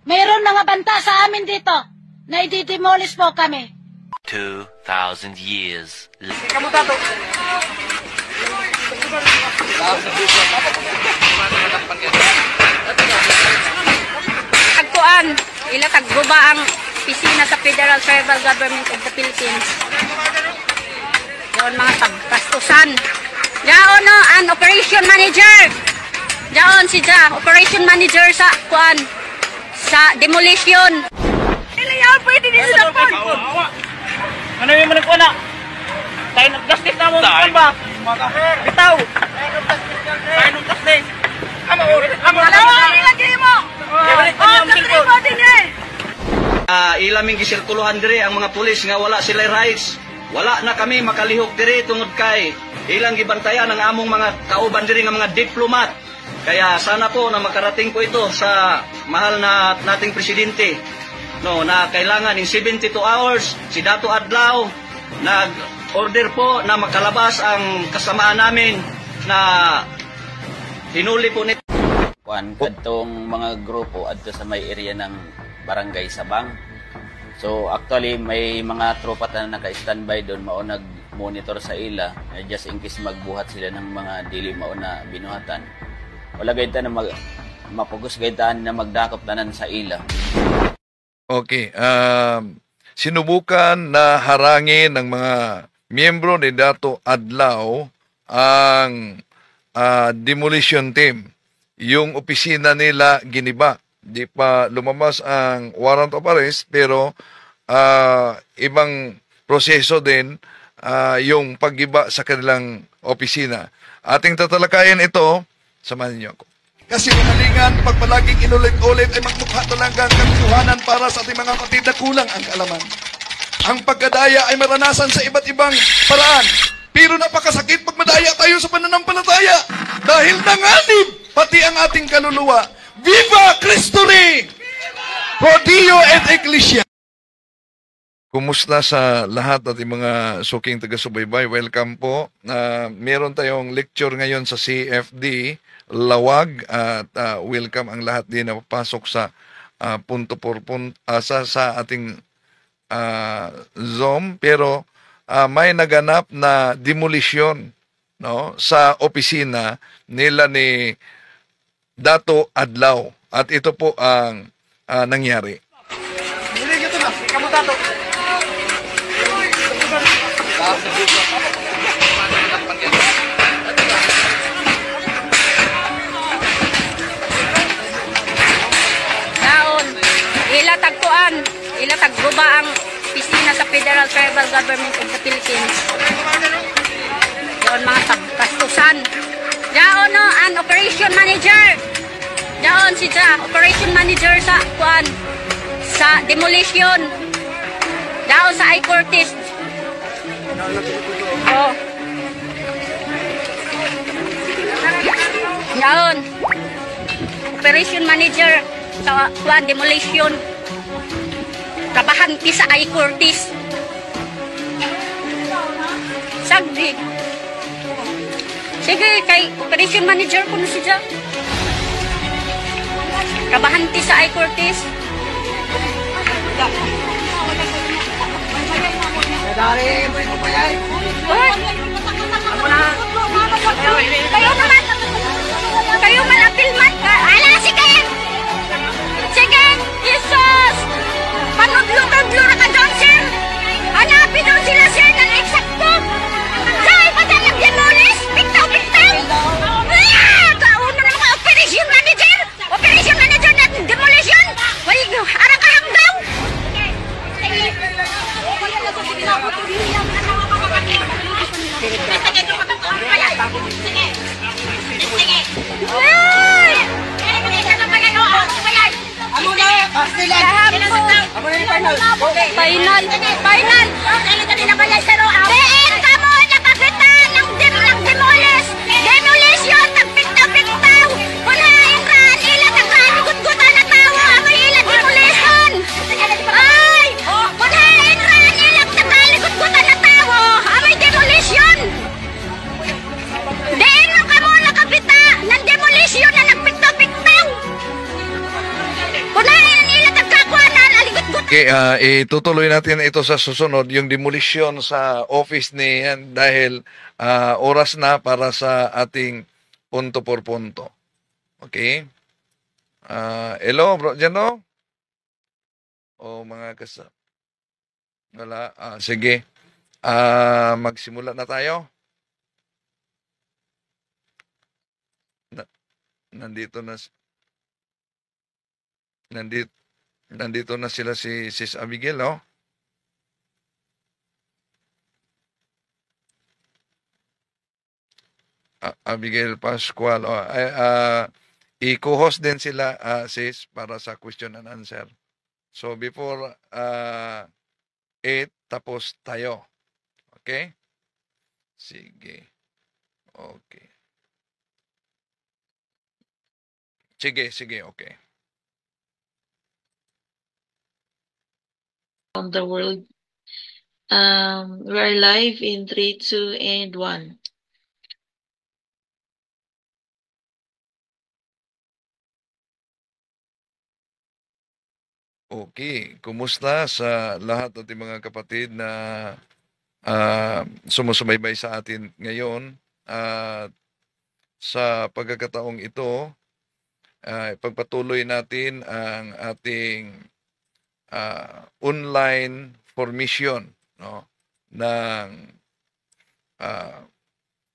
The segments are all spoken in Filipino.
Mayroon mga banta sa amin dito na i-demolish po kami. 2,000 years. Kamu tato. Agkuan, ilatag guba ang pisina sa Federal Tribal Government of the Philippines. Doon mga pagkastusan. Yaon no, an operation manager. Yaon si Ja, operation manager sa kuan sa demolition. Ilayaw pwede din sila po. Ano yung managkuhan na? Tayo nag-justice na mo. Ano ba? Bitaw. Tayo nag-justice. Dalawa nilagay mo. Kasri mo din eh. Ilaming gisirkuluhan dire ang mga pulis nga wala sila rights. Wala na kami makalihok dire tungod kay ilang gibantayan ang among mga kauban dire nga mga diplomat. Kaya sana po na makarating po ito sa mahal na nating presidente. No, na kailangan in 72 hours si Dato Adlaw nag-order po na makalabas ang kasamaan namin na hinuli po nito. Kuan kadtong mga grupo adto sa may area ng Barangay Sabang. So actually may mga tropa na naka-standby doon mao nag-monitor sa ila just in case magbuhat sila ng mga dili mao na binuhatan. Wala gayta na mapugos gaytaan na magdakop tanan sa ila. Okay, sinubukan na harangin ng mga miyembro ni Dato Adlaw ang demolition team. Yung opisina nila giniba. Di pa lumabas ang warrant of arrest pero ibang proseso din yung paggiba sa kanilang opisina. Ating tatalakayin ito, samahan niyo ako. Kasi kamalingan, pag palaging inulit-ulit ay magmukha talagang katotohanan para sa ating mga kapatid na kulang ang kaalaman. Ang pagkadaya ay maranasan sa iba't ibang paraan. Pero napakasakit pag madaya tayo sa pananampalataya. Dahil nanganib pati ang ating kaluluwa. Viva Cristo Rey! Pro Dio et Ecclesia! Kumusta sa lahat ating mga suking taga-subaybay? Welcome po. Meron tayong lecture ngayon sa CFD, Lawag, at welcome ang lahat din na papasok sa punto por punto, sa ating Zoom. Pero may naganap na demolition, no, sa opisina nila ni Dato Adlaw. At ito po ang nangyari. Kamu tato. Daon, ilatag guba ang pisina sa Federal Tribal Government of the Philippines. Doon mga pagkastusan. Daon no, an operation manager. Daon si Ja, operation manager sa kuan sa demolition. Daon sa I-Cortis. Oh. Daon. Operation manager sa kuan demolition. Trabahan ti sa I-Cortis. Sagdi. Sige, kay operation manager ko na siya. Kabahanti sa I-Cortis. Dari, mo pa yan. Kayo naman. Kayo malapilman ka. Ala, sige. Sige, Jesus. Panudlo-tudlo na ka doon, sir. Hanapin doon sila, sir, ng eksakto. Dahil madalang demolis. Piktaw-piktaw. Kauna na mga operation manager. Operation manager na demolition. Well, arang kahanggaw. Final. Diin ka mo nakakita ng demolish. Demolition, nagpiktaw-piktaw. Kunain ran, ilan nagkanikot-gutan na tao. Amoy ilan demolition. Ay, kunain ran, ilan nagkanikot-gutan na tao. Amoy demolition. Diin mo ka mo nakakita ng demolition na nagpiktaw-piktaw. Kunain Okay, itutuloy natin ito sa susunod, yung demolition sa office ni yan dahil oras na para sa ating punto por punto. Okay? Hello, bro, dyan no? O mga wala. Sige. Magsimula na tayo. Nandito na nandito na sila si Sis Abigail, no? Abigail Pascual. I-co-host din sila, sis, para sa question and answer. So, before 8, tapos tayo. Okay? Sige. Okay. Sige, okay. On the world. We're live in 3, 2, and 1. Okay. Kumusta sa lahat ating mga kapatid na sumusubaybay sa atin ngayon? Sa pagkakataong ito, pagpatuloy natin ang ating online formation, no, ng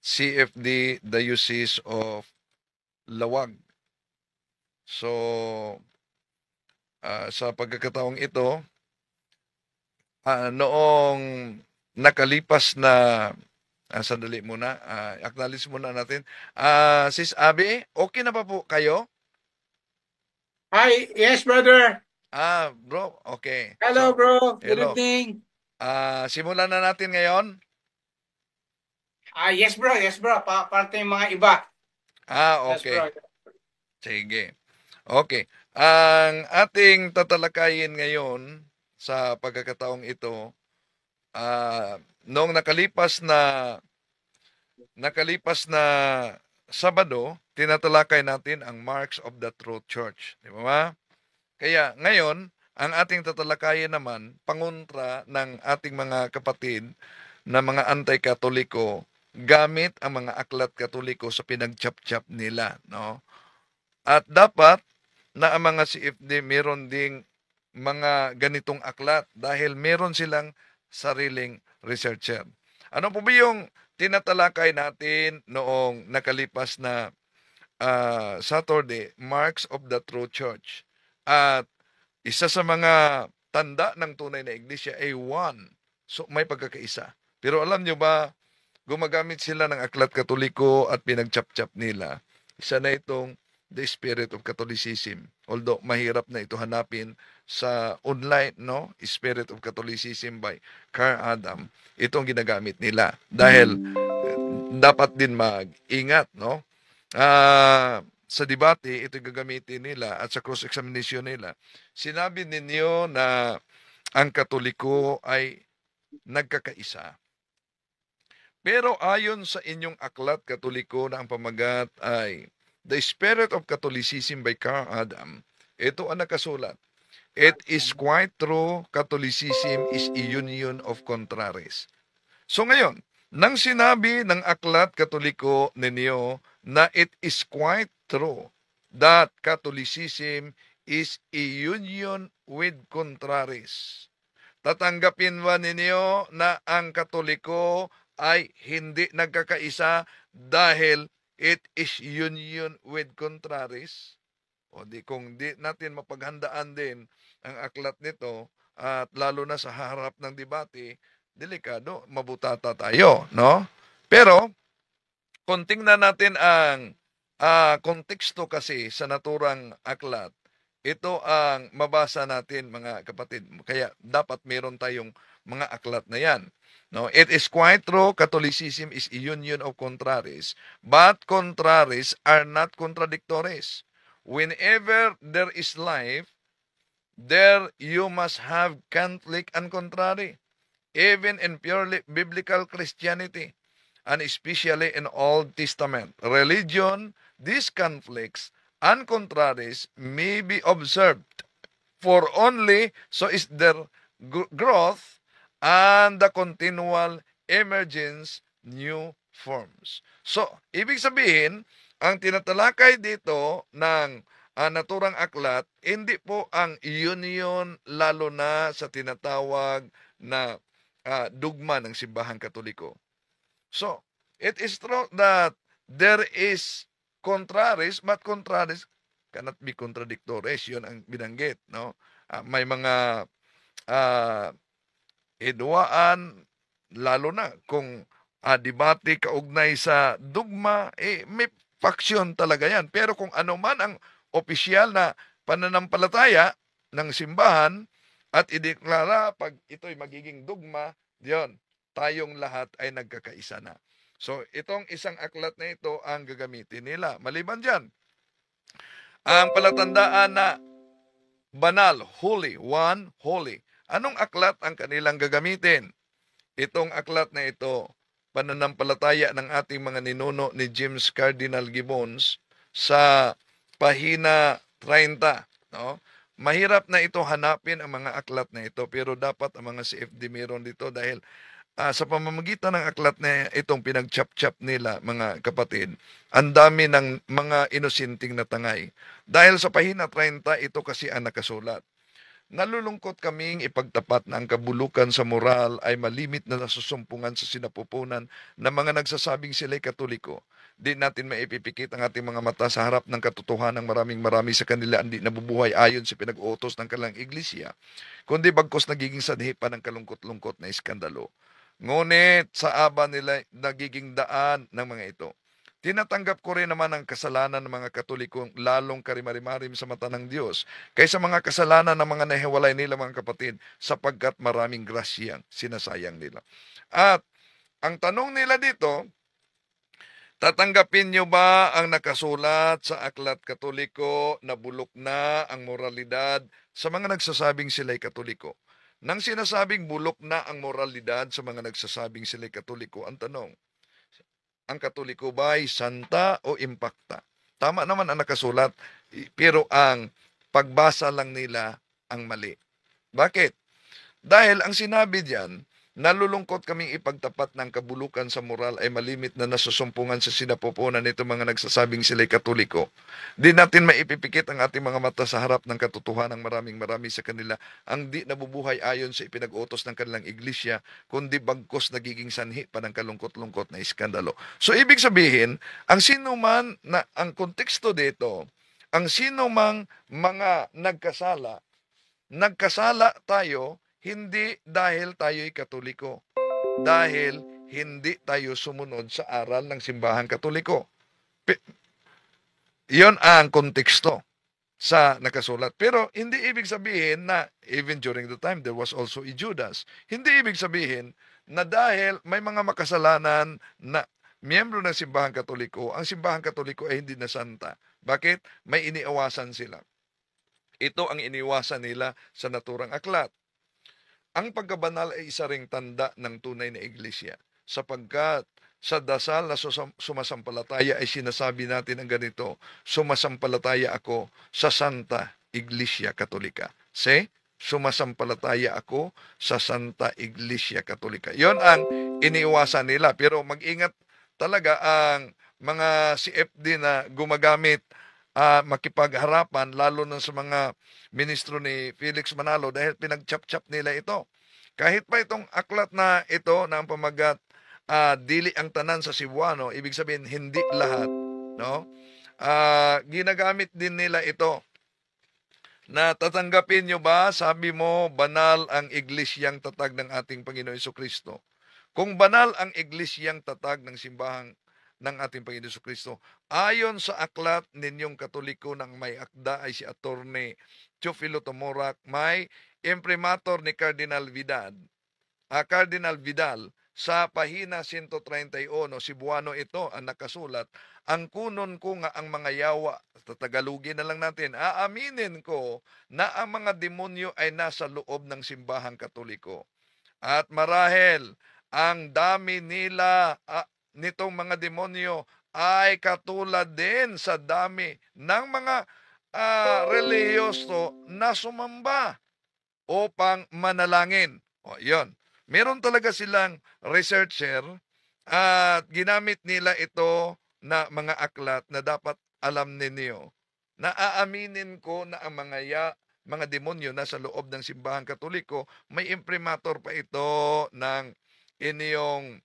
CFD Diocese of Lawag. So, sa pagkakataong ito, noong nakalipas na sandali muna, acknowledge muna natin. Sis Abby, okay na pa po kayo? Hi, yes brother. Bro, okay. Hello So, bro, good hello. evening. Simulan na natin ngayon. Yes bro, parte yung mga iba. Okay. Yes, bro. Sige. Okay. Ang ating tatalakayin ngayon sa pagkakataong ito, noong nakalipas na Sabado, tinatalakay natin ang Marks of the True Church. Di ba? Kaya ngayon, ang ating tatalakayin naman, pangontra ng ating mga kapatid na mga anti-katoliko gamit ang mga aklat katoliko sa pinagchap-chap nila. No? At dapat na ang mga CFD meron ding mga ganitong aklat dahil meron silang sariling researcher. Ano po ba yung tinatalakay natin noong nakalipas na Saturday, Marks of the True Church? At isa sa mga tanda ng tunay na iglesia ay one. So may pagkakaisa. Pero alam nyo ba, gumagamit sila ng aklat katoliko at pinagchap-chap nila. Isa na itong the spirit of Catholicism. Although mahirap na ito hanapin sa online, no? Spirit of Catholicism by Carl Adam. Itong ginagamit nila. Dahil dapat din mag-ingat, no? Sa debate, ito gagamitin nila at sa cross-examination nila. Sinabi ninyo na ang Katoliko ay nagkakaisa. Pero ayon sa inyong aklat Katoliko na ang pamagat ay The Spirit of Catholicism by Carl Adam, ito ang nakasulat. It is quite true, Catholicism is a union of contraries. So ngayon, nang sinabi ng aklat Katoliko ninyo na it is quite true that Catholicism is a union with contraries, tatanggapin ba ninyo na ang Katoliko ay hindi nagkakaisa dahil it is union with contraries? O di kung di natin mapaghandaan din ang aklat nito at lalo na sa harap ng debate, delikado, mabutata tayo, no? Pero kung tingnan natin ang konteksto kasi sa naturang aklat, ito ang mabasa natin mga kapatid. Kaya dapat meron tayong mga aklat na yan. No, it is quite true, Catholicism is a union of contraries, but contraries are not contradictories. Whenever there is life, there you must have conflict and contrary, even in purely biblical Christianity, and especially in Old Testament religion. These conflicts and contraries may be observed for only, so is their growth and the continual emergence new forms. So, ibig sabihin, ang tinatalakay dito ng naturang aklat, hindi po ang union lalo na sa tinatawag na dugma ng simbahang Katoliko. So, it is true that there is contraries, but contraries cannot be contradictories. Yun ang binanggit, no? May mga idwaan, lalo na kung debate kaugnay sa dugma, may faksyon talaga yan. Pero kung ano man ang opisyal na pananampalataya ng simbahan at ideklara pag ito'y magiging dugma, yon, tayong lahat ay nagkakaisa na. So, itong isang aklat na ito ang gagamitin nila. Maliban dyan, ang palatandaan na banal, holy, one, holy. Anong aklat ang kanilang gagamitin? Itong aklat na ito, pananampalataya ng ating mga ninuno ni James Cardinal Gibbons sa pahina 30. No? Mahirap na ito hanapin ang mga aklat na ito, pero dapat ang mga CFD meron dito dahil sa pamamagitan ng aklat na itong pinag-chap-chap nila, mga kapatid, ang dami ng mga inusinting na tangay. Dahil sa pahina 30, ito kasi ang nakasulat. Nalulungkot kaming ipagtapat na ang kabulukan sa moral ay malimit na nasusumpungan sa sinapupunan ng mga nagsasabing sila'y Katoliko. Di natin maipipikit ang ating mga mata sa harap ng katotohanan ng marami sa kanila hindi nabubuhay ayon sa pinag-uutos ng kanilang iglesia, kundi bagkos nagiging sanhi pa ng kalungkot-lungkot na iskandalo. Ngunit sa aba nila nagiging daan ng mga ito. Tinatanggap ko rin naman ang kasalanan ng mga Katolikong lalong karimarimarim sa mata ng Diyos kaysa mga kasalanan ng mga nahiwalay nila mga kapatid sapagkat maraming grasyang sinasayang nila. At ang tanong nila dito, tatanggapin niyo ba ang nakasulat sa Aklat Katoliko na bulok na ang moralidad sa mga nagsasabing sila'y Katoliko? Nang sinasabing bulok na ang moralidad sa mga nagsasabing sila'y Katoliko, ang tanong, ang Katoliko ba ay santa o impakta? Tama naman ang nakasulat, pero ang pagbasa lang nila ang mali. Bakit? Dahil ang sinabi diyan, nalulungkot kaming ipagtapat ng kabulukan sa moral ay malimit na nasusumpungan sa sinapupunan nito mga nagsasabing sila'y Katoliko. Di natin maipipikit ang ating mga mata sa harap ng katotohanan ng marami sa kanila ang di nabubuhay ayon sa ipinag-utos ng kanilang iglesia, kundi bagkos nagiging sanhi pa ng kalungkot-lungkot na iskandalo. So ibig sabihin, ang sino man na ang konteksto dito, ang sino mang mga nagkasala tayo hindi dahil tayo'y Katoliko, dahil hindi tayo sumunod sa aral ng simbahang Katoliko. Iyon ang konteksto sa nakasulat. Pero hindi ibig sabihin na even during the time there was also a Judas. Hindi ibig sabihin na dahil may mga makasalanan na miyembro ng simbahang Katoliko, ang simbahang Katoliko ay hindi na santa. Bakit? May iniawasan sila. Ito ang iniwasan nila sa naturang aklat. Ang pagkabanal ay isa ring tanda ng tunay na iglesia, sapagkat sa dasal na sumasampalataya ay sinasabi natin ang ganito, sumasampalataya ako sa Santa Iglesia Katolika. Sumasampalataya ako sa Santa Iglesia Katolika. Yon ang iniiwasan nila, pero mag-ingat talaga ang mga CFD na gumagamit makipagharapan, lalo na sa mga ministro ni Felix Manalo dahil pinag-chap-chap nila ito. Kahit pa itong aklat na ito na ang pamagat dili ang tanan sa Cebuano, ibig sabihin hindi lahat, no? Ginagamit din nila ito na tatanggapin nyo ba, sabi mo, banal ang iglesyang tatag ng ating Panginoon Jesucristo. Kung banal ang iglesyang tatag ng simbahang ng ating Panginoon Jesucristo, ayon sa aklat ninyong Katoliko ng may akda ay si Attorney Teofilo Tomorak, may imprimatur ni Cardinal Vidal. Cardinal Vidal, sa pahina 131, Cebuano ito ang nakasulat, ang kunon ko nga ang mga yawa, tatagalugin na lang natin, aaminin ko na ang mga demonyo ay nasa loob ng simbahang Katoliko. At marahil, ang dami nila nitong mga demonyo ay katulad din sa dami ng mga relihiyoso na sumamba upang manalangin. O, yun. Meron talaga silang researcher at ginamit nila ito na mga aklat na dapat alam ninyo na aaminin ko na ang mga demonyo na sa loob ng simbahang katoliko, may imprimatur pa ito ng inyong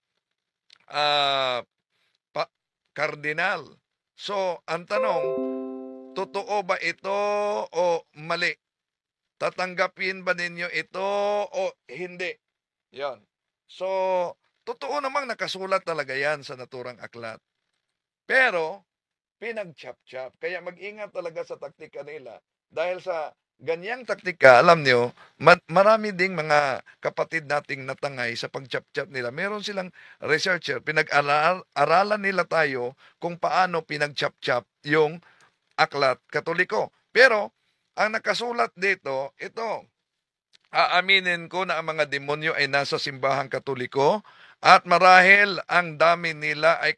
kardinal. So, ang tanong, totoo ba ito o mali? Tatanggapin ba ninyo ito o hindi? Yan. So, totoo namang nakasulat talaga yan sa naturang aklat. Pero, pinag-chap-chap. Kaya mag-ingat talaga sa taktika nila. Dahil sa ganyang taktika, alam nyo, marami ding mga kapatid nating natangay sa pag-chap-chap nila. Meron silang researcher, pinag-aralan nila tayo kung paano pinag-chap-chap yung aklat katoliko. Pero, ang nakasulat dito, ito, aaminin ko na ang mga demonyo ay nasa simbahang katoliko at marahil ang dami nila ay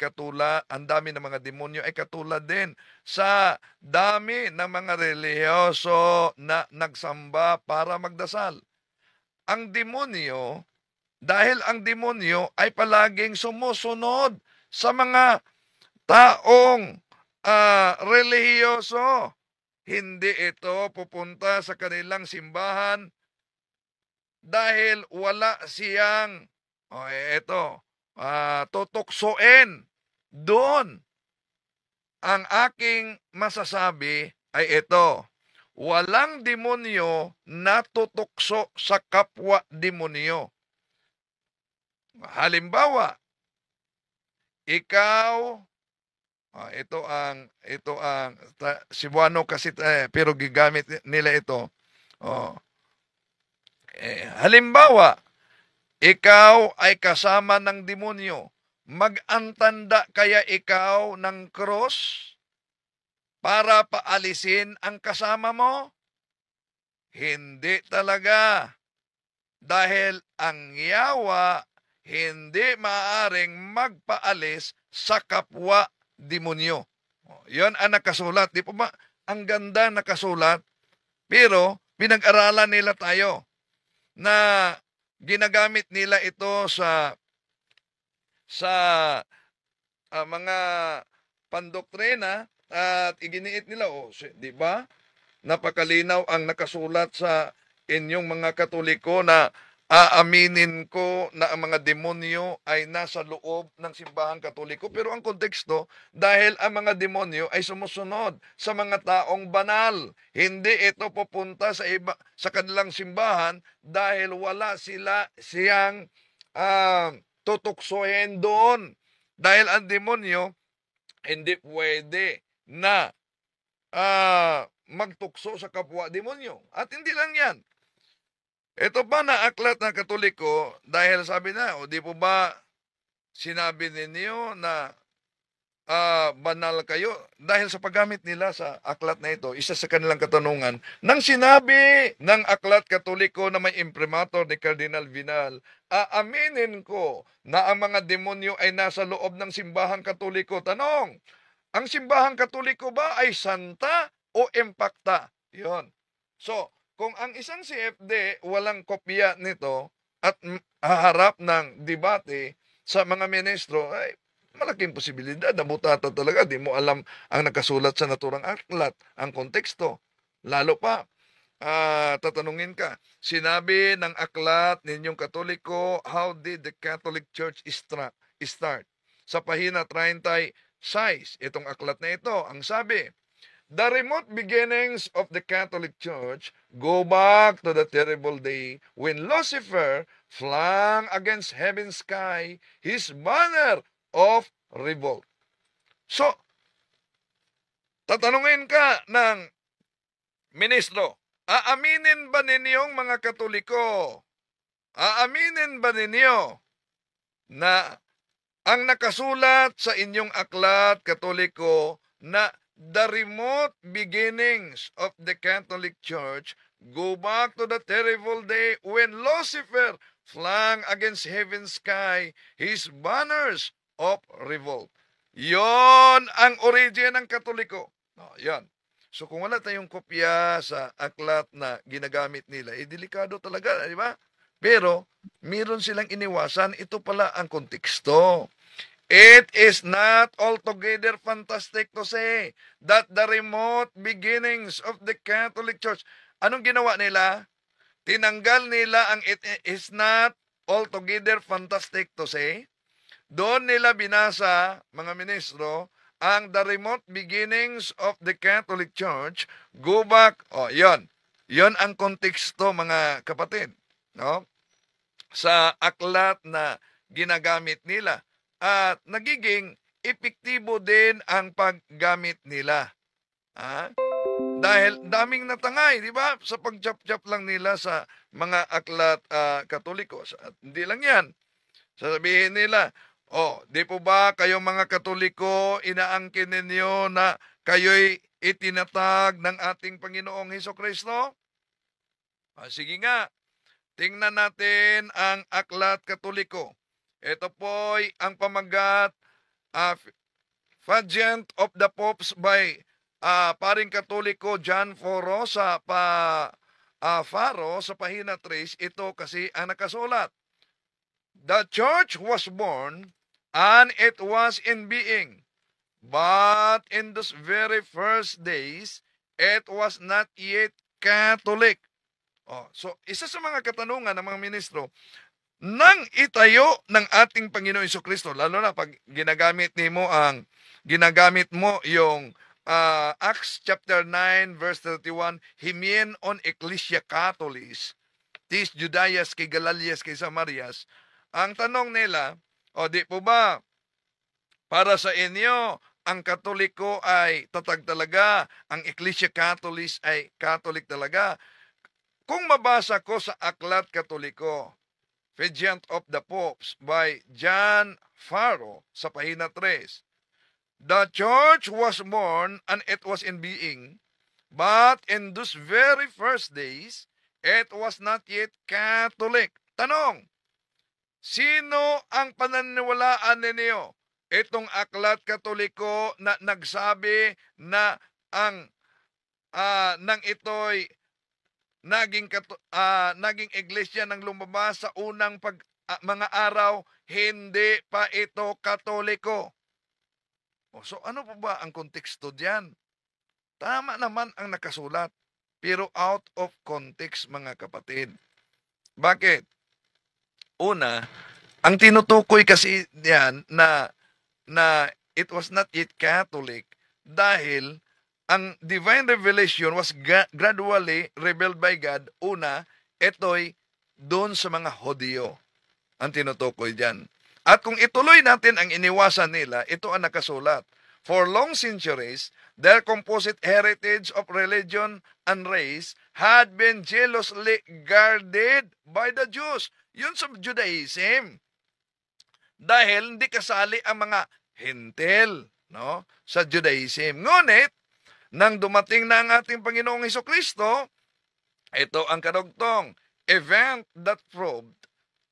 ang dami ng mga demonyo ay katulad din sa dami ng mga relihiyoso na nagsamba para magdasal. Ang demonyo, dahil ang demonyo ay palaging sumusunod sa mga taong relihiyoso, hindi ito pupunta sa kanilang simbahan dahil wala siyang tutuksoin doon. Ang aking masasabi ay ito, walang demonyo na tutukso sa kapwa demonyo. Halimbawa, ikaw, ito ang Cebuano kasi pero gigamit nila ito. Halimbawa, ikaw ay kasama ng demonyo. Mag-antanda kaya ikaw ng cross para paalisin ang kasama mo? Hindi talaga. Dahil ang yawa hindi maaaring magpaalis sa kapwa demonyo. Yan ang nakasulat. Di po ba? Ang ganda nakasulat. Pero pinag-aralan nila tayo na ginagamit nila ito sa mga pandoktrina at iginiit nila, di ba? Napakalinaw ang nakasulat sa inyong mga Katoliko na aaminin ko na ang mga demonyo ay nasa loob ng simbahang Katoliko. Pero ang konteksto, dahil ang mga demonyo ay sumusunod sa mga taong banal. Hindi ito pupunta sa kanilang simbahan dahil wala siyang tutuksohin doon. Dahil ang demonyo hindi pwede na magtukso sa kapwa demonyo. At hindi lang yan. Ito pa na aklat ng Katoliko dahil sabi na, di po ba sinabi ninyo na banal kayo? Dahil sa paggamit nila sa aklat na ito, isa sa kanilang katanungan, nang sinabi ng aklat Katoliko na may imprimatur ni Cardinal Vinal, aaminin ko na ang mga demonyo ay nasa loob ng simbahang Katoliko. Tanong, ang simbahang Katoliko ba ay santa o impakta? Yun. So, kung ang isang CFD walang kopya nito at haharap ng debate sa mga ministro, ay malaking posibilidad na butata talaga. Di mo alam ang nakasulat sa naturang aklat, ang konteksto. Lalo pa, tatanungin ka, sinabi ng aklat ninyong Katoliko, how did the Catholic Church start? Sa pahina 36, itong aklat na ito, ang sabi, the remote beginnings of the Catholic Church go back to the terrible day when Lucifer flung against heaven's sky his banner of revolt. So, tatanungin ka ng ministro, aaminin ba ninyong mga Katoliko? Aaminin ba ninyo na ang nakasulat sa inyong aklat Katoliko na the remote beginnings of the Catholic Church go back to the terrible day when Lucifer flung against heaven's sky his banners of revolt? Yon ang origin ng Katoliko. Yan. So kung wala tayong kopya sa aklat na ginagamit nila, delikado talaga, di ba? Pero, meron silang iniwasan. Ito pala ang konteksto. It is not altogether fantastic to say that the remote beginnings of the Catholic Church, anong ginawa nila? Tinanggal nila ang it is not altogether fantastic to say. Doon nila binasa, mga ministro, ang the remote beginnings of the Catholic Church, go back, yon. Yon ang konteksto, mga kapatid, no? Sa aklat na ginagamit nila. At nagiging epektibo din ang paggamit nila. Dahil daming natangay, di ba? Sa pag-chap-chap lang nila sa mga aklat Katoliko. At hindi lang yan. Sasabihin nila, di po ba kayong mga Katoliko, inaangkin ninyo na kayo'y itinatag ng ating Panginoong Hesukristo? Sige nga, tingnan natin ang aklat Katoliko. Ito po'y ang pamagat, Fagent of the Popes by paring Katoliko John Faro sa Faro sa pahina 3. Ito kasi ang nakasulat. The church was born and it was in being, but in those very first days, it was not yet Catholic. So, isa sa mga katanungan ng mga ministro, nang itayo ng ating Panginoon Jesucristo, lalo na pag ginagamit mo yung Acts chapter 9 verse 31, himien on Ecclesia Catholis, tis Judaias kay Galalias kay Samarias. Ang tanong nila, di po ba para sa inyo ang Katoliko ay tatag talaga, ang Ecclesia Catholis ay Catholic talaga? Kung mabasa ko sa aklat Katoliko, Fagent of the Popes by John Faro sa pahina 3. The church was born and it was in being, but in those very first days, it was not yet Catholic. Tanong, sino ang pananiwalaan ninyo? Itong aklat Katoliko na nagsabi na ang nang ito'y naging iglesia ng lumabas sa unang mga araw, hindi pa ito Katoliko. So ano po ba ang konteksto diyan? Tama naman ang nakasulat, pero out of context, mga kapatid. Bakit? Una, ang tinutukoy kasi diyan na it was not yet Catholic dahil ang divine revelation was gradually revealed by God. Una, ito'y doon sa mga Hodyo ang tinutukoy dyan. At kung ituloy natin ang iniwasan nila, ito ang nakasulat. For long centuries, their composite heritage of religion and race had been jealously guarded by the Jews. Yun sa Judaism. Dahil hindi kasali ang mga Hentil, no, sa Judaism. Ngunit, nang dumating na ang ating Panginoong Hesukristo, ito ang kadugtong event that proved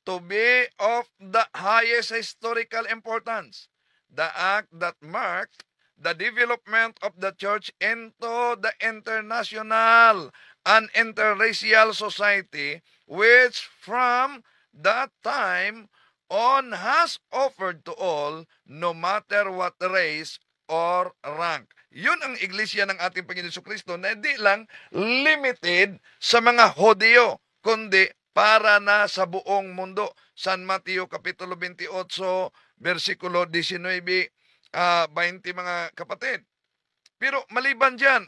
to be of the highest historical importance. The act that marked the development of the church into the international and interracial society, which from that time on has offered to all, no matter what race or rank. Yun ang iglesia ng ating Panginoon Jesucristo na hindi lang limited sa mga Hodyo, kundi para na sa buong mundo. San Mateo Kapitulo 28, versikulo 19, 20, mga kapatid. Pero maliban dyan,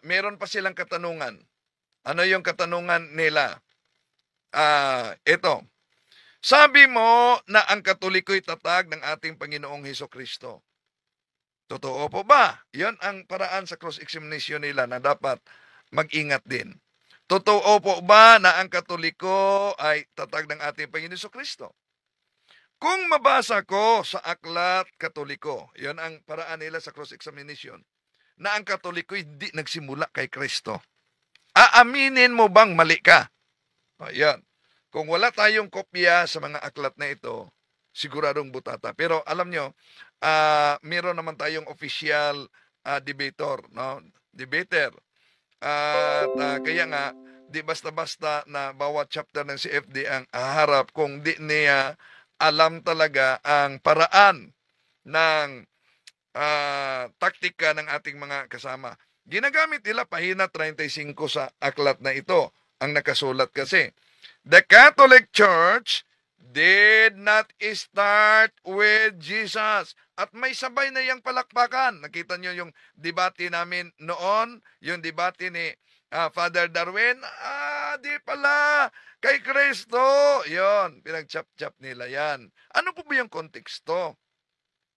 meron pa silang katanungan. Ano yung katanungan nila? Ito. Sabi mo na ang Katoliko'y tatag ng ating Panginoong Hesukristo. Totoo po ba? Yan ang paraan sa cross-examination nila na dapat mag-ingat din. Totoo po ba na ang Katoliko ay tatag ng ating Panginoon Jesucristo? Kung mabasa ko sa aklat Katoliko, yan ang paraan nila sa cross-examination, na ang Katoliko hindi nagsimula kay Kristo. Aaminin mo bang mali ka? Yan. Kung wala tayong kopya sa mga aklat na ito, siguradong butata. Pero alam nyo, meron naman tayong official debater, no? Debater. At kaya nga, di basta-basta na bawat chapter ng CFD ang haharap kung di niya alam talaga ang paraan ng taktika ng ating mga kasama. Ginagamit nila pahina 35 sa aklat na ito. Ang nakasulat kasi, the Catholic Church did not start with Jesus. At may sabay na yung palakpakan. Nakita nyo yung debate namin noon, yung debate ni Father Darwin. Di pala, kay Kristo. Yon, pinag-chap-chap nila yan. Ano po ba yung konteksto?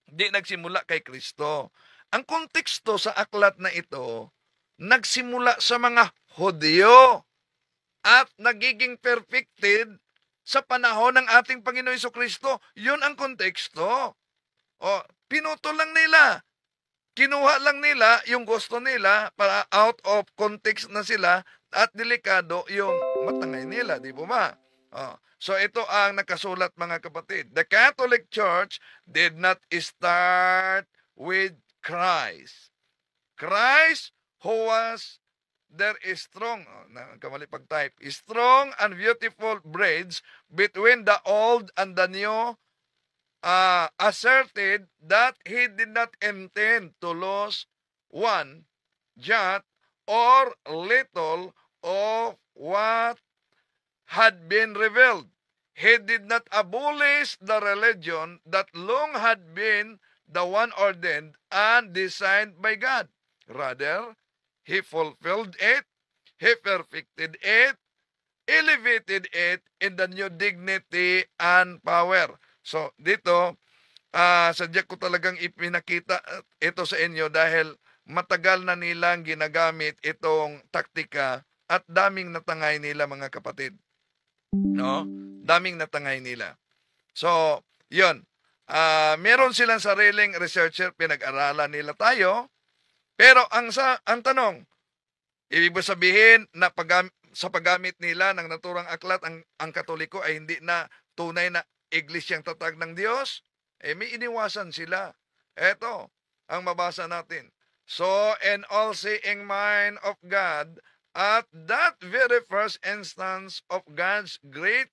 Di nagsimula kay Kristo. Ang konteksto sa aklat na ito, nagsimula sa mga Hudyo at nagiging perfected sa panahon ng ating Panginoon Jesucristo. Yun ang konteksto. Pinutol lang nila. Kinuha lang nila yung gusto nila para out of context na sila at delikado yung matangay nila. Di po ba? So ito ang nakasulat mga kapatid. The Catholic Church did not start with Christ. Christ who was there is strong, kamali pag-type, strong and beautiful bridge between the old and the new, asserted that he did not intend to lose one jot or little of what had been revealed. He did not abolish the religion that long had been the one ordained and designed by God. Rather, he fulfilled it, he perfected it, elevated it in the new dignity and power. So, dito, sadya ko talagang ipinakita ito sa inyo dahil matagal na nilang ginagamit itong taktika at daming natangay nila mga kapatid. No? Daming natangay nila. So, yun. Meron silang sariling researcher, pinag-aralan nila tayo. Pero ang tanong, ibig sabihin na sa paggamit nila ng naturang aklat, ang Katoliko ay hindi na tunay na iglesyang tatag ng Diyos? May iniwasan sila. Eto, ang mabasa natin. So, an all-seeing mind of God, at that very first instance of God's great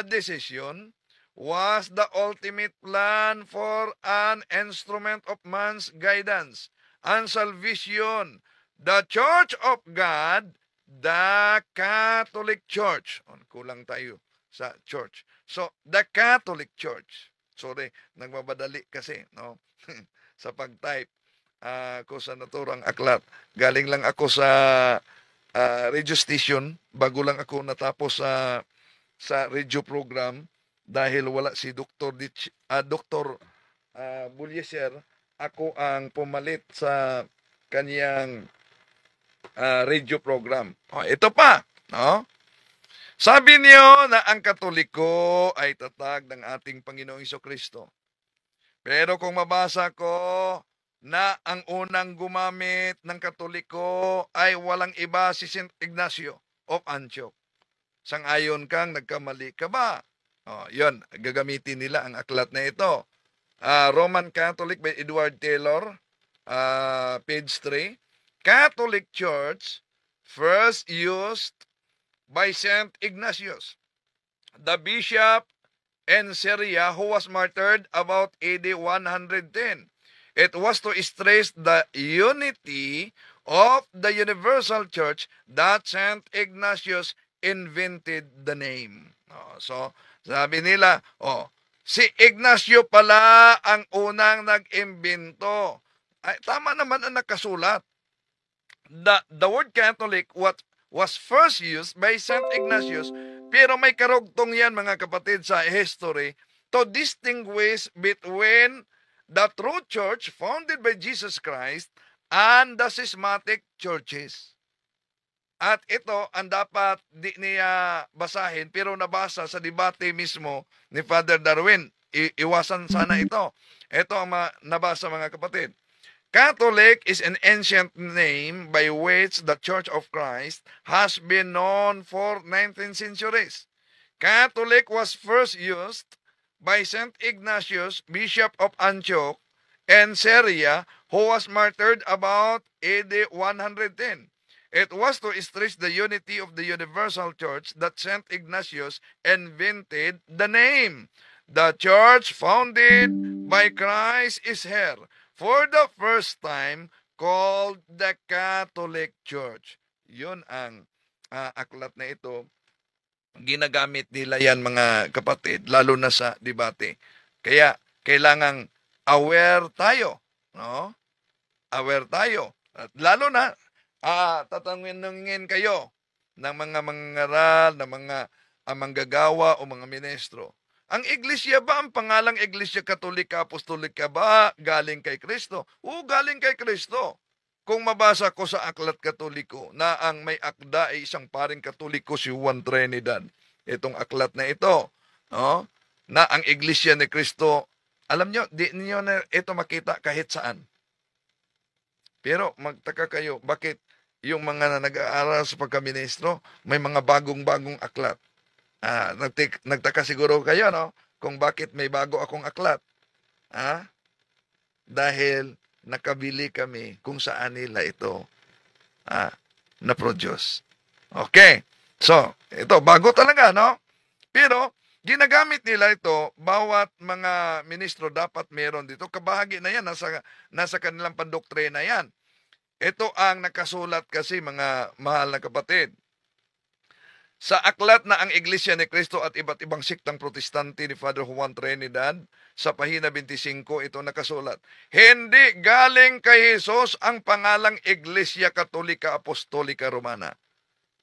decision, was the ultimate plan for an instrument of man's guidance and salvation. The Church of God, the Catholic Church. Kulang tayo sa church. So, the Catholic Church. Sorry, nagmabadali kasi, no? Sa pag-type ko sa naturang aklat. Galing lang ako sa radio station, bago lang ako natapos sa radio program dahil wala si Dr. Bulyeser. Ako ang pumalit sa kaniyang radio program. Ito pa, no? Sabi niyo na ang Katoliko ay tatag ng ating Panginoong Jesucristo. Pero kung mabasa ko na ang unang gumamit ng Katoliko ay walang iba si St. Ignacio of Antioch. Sang-ayon kang nagkamali ka ba? Yun, gagamitin nila ang aklat na ito. Roman Catholic by Edward Taylor, page 3. Catholic Church first used by St. Ignatius, the bishop in Syria who was martyred about AD 110. It was to stress the unity of the universal church that St. Ignatius invented the name. So, sabi nila, si Ignacio pala ang unang nag-imbento. Ay, tama naman ang nakasulat. The word Catholic was first used by St. Ignatius, pero may karugtong yan mga kapatid sa history to distinguish between the true church founded by Jesus Christ and the schismatic churches. At ito ang dapat di niya basahin, pero nabasa sa debate mismo ni Father Darwin. Iwasan sana ito. Ito ang nabasa mga kapatid. Catholic is an ancient name by which the Church of Christ has been known for 19 centuries. Catholic was first used by St. Ignatius, Bishop of Antioch and Syria, who was martyred about AD 110. It was to stress the unity of the universal church that St. Ignatius invented the name. The church founded by Christ is here for the first time called the Catholic Church. Yun ang aklat na ito. Ginagamit nila yan mga kapatid, lalo na sa debate. Kaya kailangang aware tayo, no? Aware tayo. At lalo na tatanungin kayo ng mga mangaral, ng mga manggagawa o mga ministro. Ang iglesia ba, ang pangalang Iglesia Katolika Apostolika ba galing kay Kristo? Oo, galing kay Kristo. Kung mabasa ko sa Aklat Katoliko na ang may akda ay isang paring Katoliko si Juan Trinidad. Itong aklat na ito, no? Na ang Iglesia ni Kristo, alam nyo, di niyo na ito makita kahit saan. Pero magtaka kayo, bakit yung mga nag-aaral sa pagkaministro, may mga bagong-bagong aklat. Nagtaka siguro kayo, no? Kung bakit may bago akong aklat. Dahil nakabili kami kung saan nila ito na-produce. Okay. So, ito, bago talaga, no? Pero, ginagamit nila ito, bawat mga ministro dapat meron dito. Kabahagi na yan, nasa kanilang pandoktrina yan. Ito ang nakasulat kasi, mga mahal na kapatid. Sa aklat na ang Iglesia ni Cristo at iba't ibang siktang protestante ni Father Juan Trinidad, sa pahina 25, ito nakasulat. Hindi galing kay Jesus ang pangalang Iglesia Katolika Apostolika Romana.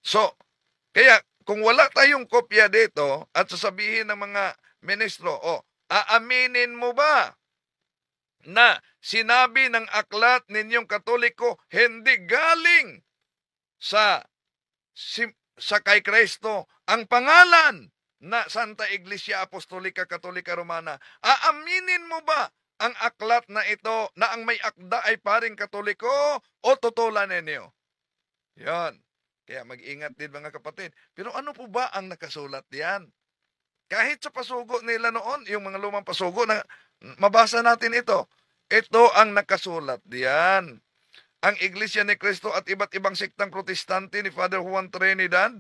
So, kaya kung wala tayong kopya dito at sasabihin ng mga ministro, aaminin mo ba na sinabi ng aklat ninyong Katoliko hindi galing sa kay Kristo ang pangalan na Santa Iglesia Apostolika Katolika Romana? Aaminin mo ba ang aklat na ito na ang may akda ay paring Katoliko o tutulan ninyo? Yan. Kaya mag-ingat din mga kapatid. Pero ano po ba ang nakasulat diyan? Kahit sa pasugo nila noon, yung mga lumang pasugo, na mabasa natin ito. Ito ang nakasulat diyan. Ang Iglesia ni Cristo at iba't ibang siktang protestante ni Father Juan Trinidad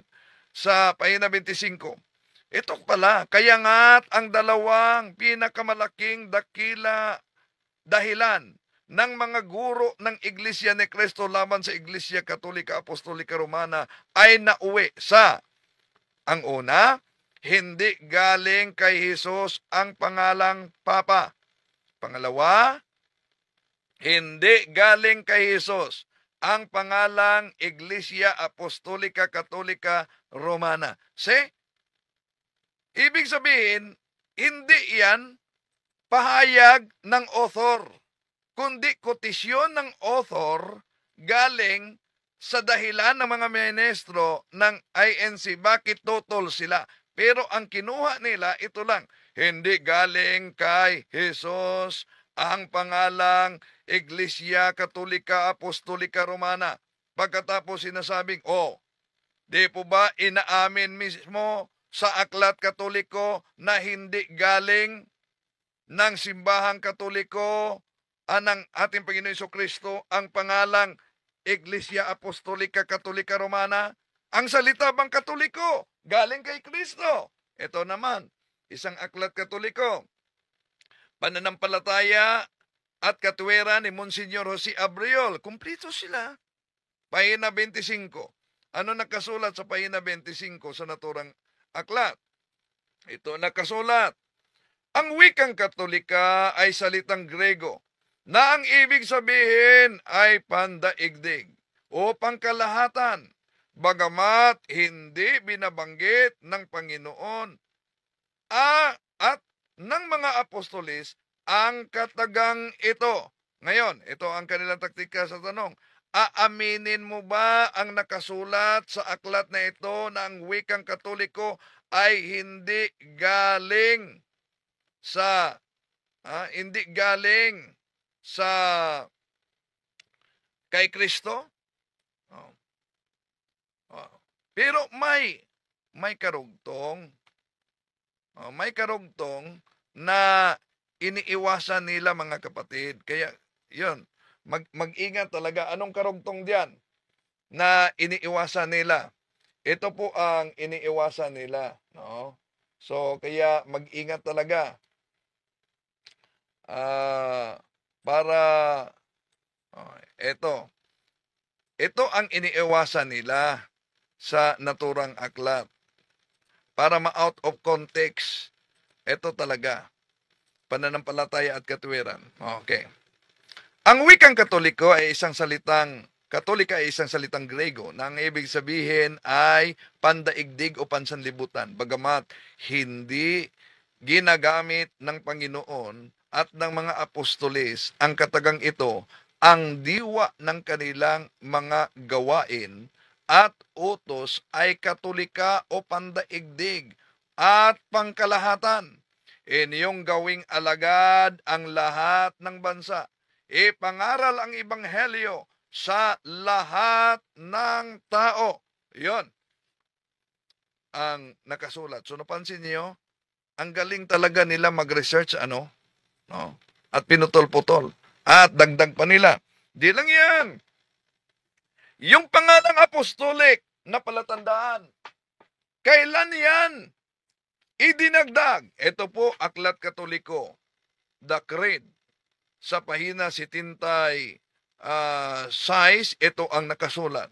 sa pahina 25. Ito pala, kaya nga't ang dalawang pinakamalaking dahilan ng mga guro ng Iglesia ni Cristo laban sa Iglesia Katolika Apostolika Romana ay nauwi sa, ang una, hindi galing kay Jesus ang pangalang Papa. Pangalawa, hindi galing kay Jesus ang pangalang Iglesia Apostolika Katolika Romana. See? Ibig sabihin, hindi yan pahayag ng author, kundi kotisyon ng author galing sa dahilan ng mga ministro ng INC. Bakit totol sila? Pero ang kinuha nila, ito lang, hindi galing kay Jesus ang pangalang Iglesia Katolika Apostolika Romana. Pagkatapos sinasabing, di po ba inaamin mismo sa Aklat Katoliko na hindi galing ng simbahang Katoliko ng ating Panginoon Jesucristo ang pangalang Iglesia Apostolika Katolika Romana? Ang salita bang Katoliko galing kay Kristo? Ito naman, isang Aklat Katoliko. Pananampalataya at katuwiran ni Monsignor Jose Abriol. Kumplito sila. Pahina 25. Ano nakasulat sa pahina 25 sa naturang aklat? Ito nakasulat. Ang wikang Katolika ay salitang Grego na ang ibig sabihin ay pandaigdig o pangkalahatan, bagamat hindi binabanggit ng Panginoon at ng mga apostolis ang katagang ito. Ngayon, ito ang kanilang taktika sa tanong. Aaminin mo ba ang nakasulat sa aklat na ito na ang wikang Katoliko ay hindi galing sa kay Kristo? Pero may karugtong. May karugtong na iniiwasan nila mga kapatid. Kaya, yun. mag-ingat talaga. Anong karugtong diyan na iniiwasan nila? Ito po ang iniiwasan nila, no? So kaya mag-ingat talaga. Para ito ang iniiwasan nila sa naturang aklat. Para ma-out of context, ito talaga, pananampalataya at katwiran. Okay. Ang wikang Katoliko ay isang salitang Katolika ay isang salitang Grego na ang ibig sabihin ay pandaigdig o pansanlibutan. Bagamat hindi ginagamit ng Panginoon at ng mga apostoles ang katagang ito, ang diwa ng kanilang mga gawain at utos ay Katolika o pandaigdig at pangkalahatan. Inyong gawing alagad ang lahat ng bansa. Ipangaral ang Ebanghelyo sa lahat ng tao. Yon ang nakasulat. So napansin niyo, ang galing talaga nila mag-research no? At pinutol-putol. At dagdag pa nila. Di lang yan. Yung pangalang apostolik na palatandaan. Kailan yan idinagdag? Ito po, Aklat Katoliko, The Creed. Sa pahina 76, ito ang nakasulat.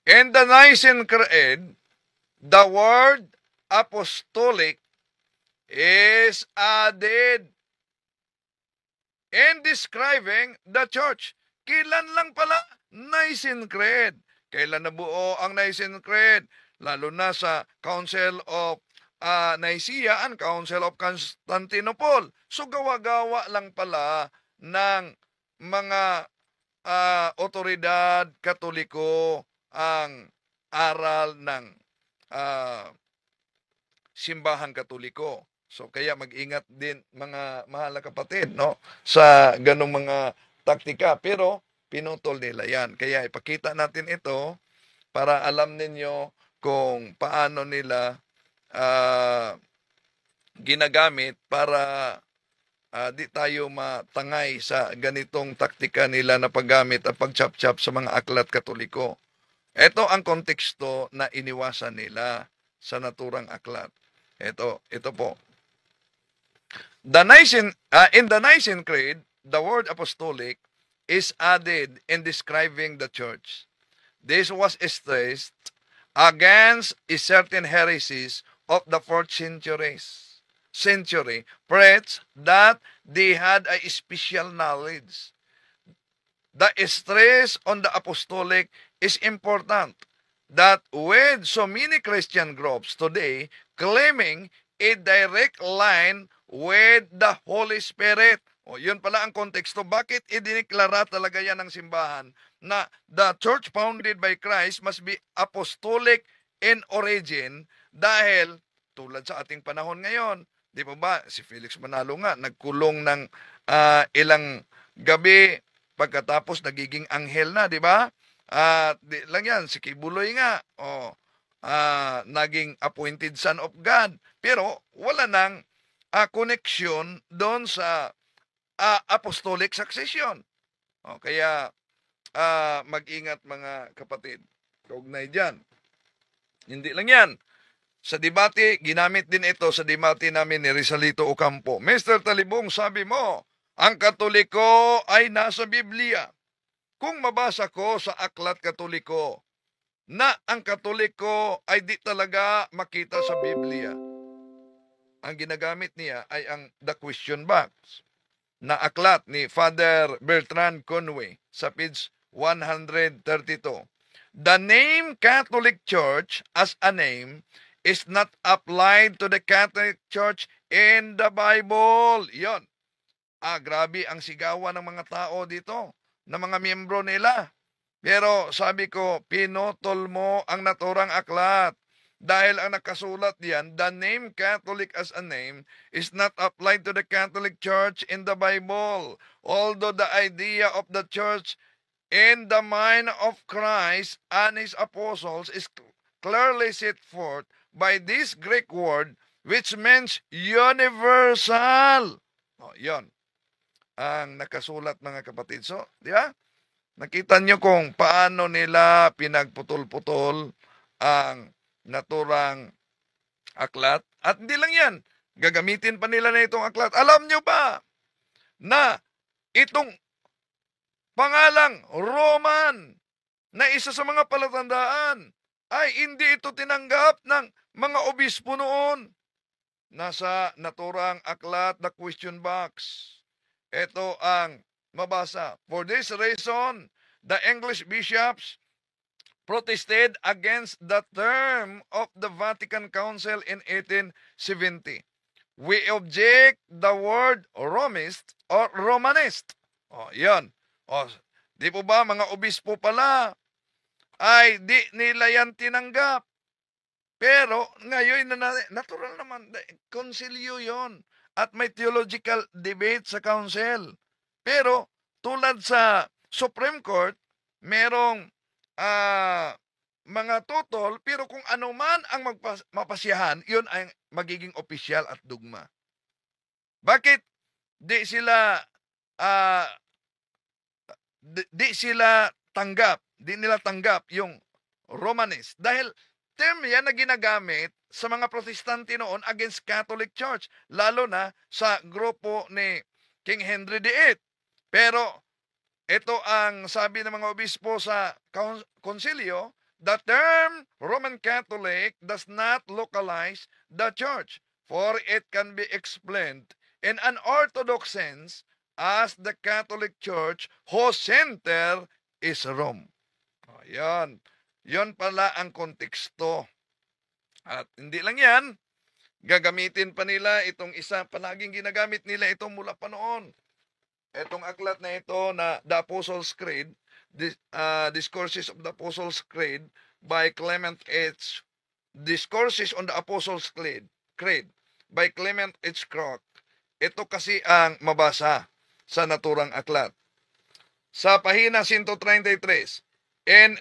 In the Nicene Creed, the word apostolic is added in describing the church. Kailan lang pala Nicene Creed? Kailan nabuo ang Nicene Creed? Lalo na sa Council of Nicaea and Council of Constantinople. So gawa-gawa lang pala ng mga otoridad Katoliko ang aral ng simbahan Katoliko. So kaya mag-ingat din mga mahal na kapatid, no, sa ganong mga taktika. Pero pinutol nila yan. Kaya ipakita natin ito para alam ninyo kung paano nila ginagamit para di tayo matangay sa ganitong taktika nila na paggamit at pagchap-chap sa mga aklat Katoliko. Ito ang konteksto na iniwasan nila sa naturang aklat. Ito po. In the Nicene Creed, the word apostolic is added in describing the church. This was stressed against certain heresies of the 4th century, preached that they had a special knowledge. The stress on the apostolic is important, that with so many Christian groups today claiming a direct line with the Holy Spirit. O, yun pala ang konteksto. Bakit idiniklara talaga yan ng simbahan na the church founded by Christ must be apostolic in origin? Dahil, tulad sa ating panahon ngayon, di ba ba, si Felix Manalo nga, nagkulong ng ilang gabi, pagkatapos nagiging anghel na, di ba? Di lang yan, si Kibuloy nga, naging appointed son of God. Pero, wala nang connection doon sa apostolic succession. Kaya mag-ingat mga kapatid. Kaugnay dyan. Hindi lang yan. Sa debate, ginamit din ito sa debate namin ni Rizalito Ocampo. Mr. Talibong, sabi mo, ang Katoliko ay nasa Biblia. Kung mabasa ko sa Aklat Katoliko na ang Katoliko ay di talaga makita sa Biblia, ang ginagamit niya ay ang the question box na aklat ni Father Bertrand Conway sa page 132. The name Catholic Church as a name is not applied to the Catholic Church in the Bible. Yon. Grabe ang sigawan ng mga tao dito, ng mga miyembro nila. Pero sabi ko, pinutol mo ang naturang aklat. Dahil ang nakasulat diyan, the name Catholic as a name is not applied to the Catholic Church in the Bible. Although the idea of the church in the mind of Christ and His apostles is clearly set forth by this Greek word which means universal. Yon. ang nakasulat, mga kapatid. So, di ba? Nakita nyo kung paano nila pinagputol-putol ang naturang aklat. At hindi lang yan, gagamitin pa nila na itong aklat. Alam nyo ba na itong pangalang Roman na isa sa mga palatandaan ay hindi ito tinanggap ng mga obispo noon? Nasa naturang aklat na question box. Ito ang mabasa. For this reason, the English bishops protested against the term of the Vatican Council in 1870. We object the word Romist or Romanist. O, yan. O, di po ba mga obispo pala ay di nila yan tinanggap. Pero ngayon, natural naman, konsilyo yon. At may theological debate sa council. Pero tulad sa Supreme Court, merong mga tutol, pero kung ano man ang mapasyahan, yun ay magiging opisyal at dugma. Bakit di sila nila tanggap yung Romanist? Dahil term yan na ginagamit sa mga Protestante noon against Catholic Church, lalo na sa grupo ni King Henry VIII. Pero ito ang sabi ng mga obispo sa konsilyo, the term Roman Catholic does not localize the church, for it can be explained in an orthodox sense as the Catholic Church whose center is Rome. Ayan. Yon pala ang konteksto. At hindi lang yan, gagamitin pa nila itong isa, palaging ginagamit nila ito mula pa noon. Itong aklat na ito na The Apostles' Creed, Discourses of the Apostles' Creed by Clement H. Discourses on the Apostles' Creed by Clement H. Crock. Ito kasi ang mabasa sa naturang aklat. Sa pahina 133, in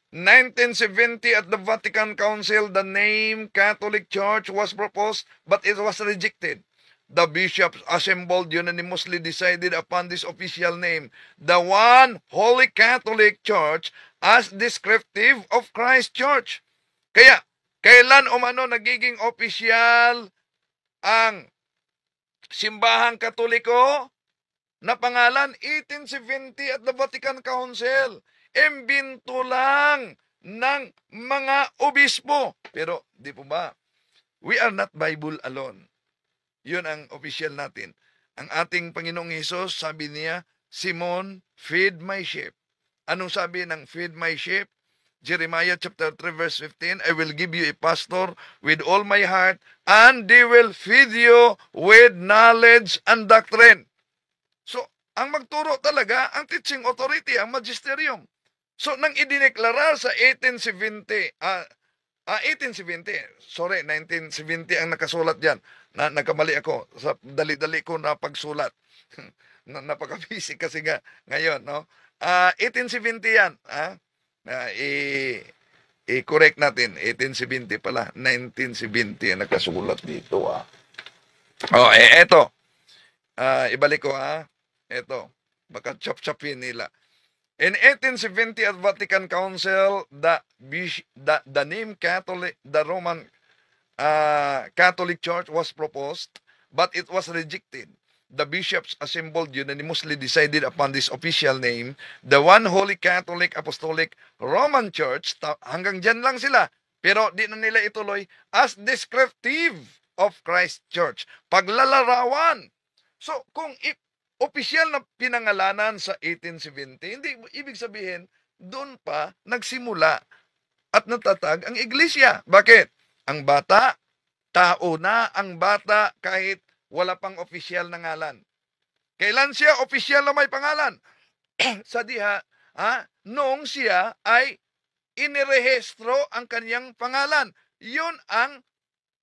1970 at the Vatican Council, the name Catholic Church was proposed, but it was rejected. The bishops assembled unanimously decided upon this official name, the One Holy Catholic Church, as descriptive of Christ Church. Kaya, kailan umano nagiging opisyal ang simbahang Katoliko na pangalan? 1870 at the Vatican Council. Imbinto lang ng mga obispo. Pero, di po ba? We are not Bible alone. Yun ang official natin. Ang ating Panginoong Hesus, sabi niya, Simon, feed my sheep. Anong sabi ng feed my sheep? Jeremiah chapter 3 verse 15, I will give you a pastor with all my heart, and they will feed you with knowledge and doctrine. So, ang magturo talaga, ang teaching authority, ang magisterium. So, nang idineklara sa 1970 ang nakasulat dyan. Nagkamali ako sa dali-dali ko na pagsulat. Napaka-busy kasi nga ngayon, no? 1870 yan. I-correct natin. 1870 pala. 1970 ang nakasulat dito. Eto. Ibalik ko, Eto. Baka chop-chopin nila. In 1870 at Vatican Council, the name Catholic, the Roman Catholic Church was proposed, but it was rejected. The bishops assembled unanimously decided upon this official name, the One Holy Catholic Apostolic Roman Church. Hanggang dyan lang sila, pero di na nila ituloy, as descriptive of Christ Church. Paglalarawan. So, kung opisyal na pinangalanan sa 1870, hindi ibig sabihin, doon pa nagsimula at natatag ang iglesia. Bakit? Ang bata, tao na ang bata kahit wala pang opisyal na ngalan. Kailan siya opisyal na may pangalan? Sa diha, noong siya ay inirehistro ang kanyang pangalan. Yun ang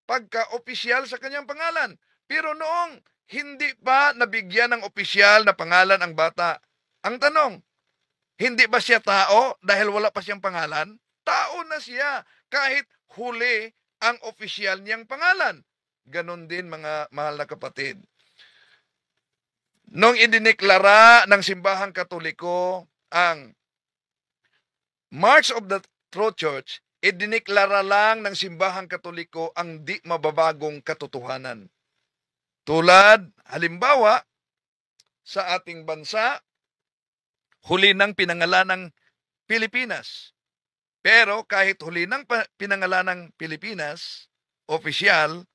pagka-opisyal sa kanyang pangalan. Pero noong hindi pa nabigyan ng opisyal na pangalan ang bata. Ang tanong, hindi ba siya tao dahil wala pa siyang pangalan? Tao na siya kahit huli ang opisyal niyang pangalan. Ganon din mga mahal na kapatid. nung idineklara ng simbahang Katoliko ang March of the True Church, idineklara lang ng simbahang Katoliko ang di mababagong katotohanan. Tulad, halimbawa, sa ating bansa, huli ng pinangalan ng Pilipinas. Pero kahit huli ng pinangalan ng Pilipinas, opisyal,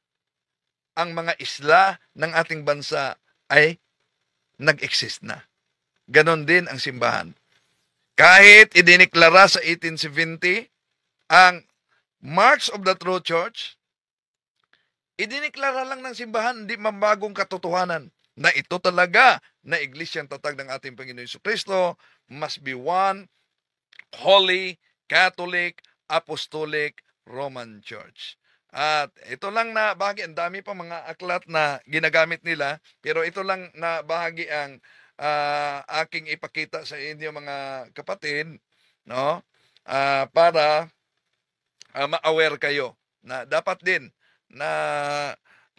ang mga isla ng ating bansa ay nag-exist na. Ganon din ang simbahan. Kahit idineklara sa 1870 ang March of the True Church, idineklara lang ng simbahan, hindi mambagong katotohanan, na ito talaga na iglesyang tatag ng ating Panginoon Jesucristo must be one, holy, Catholic, Apostolic, Roman Church. At ito lang na bahagi, ang dami pa mga aklat na ginagamit nila, pero ito lang na bahagi ang aking ipakita sa inyo mga kapatid, no? Para ma-aware kayo na dapat din na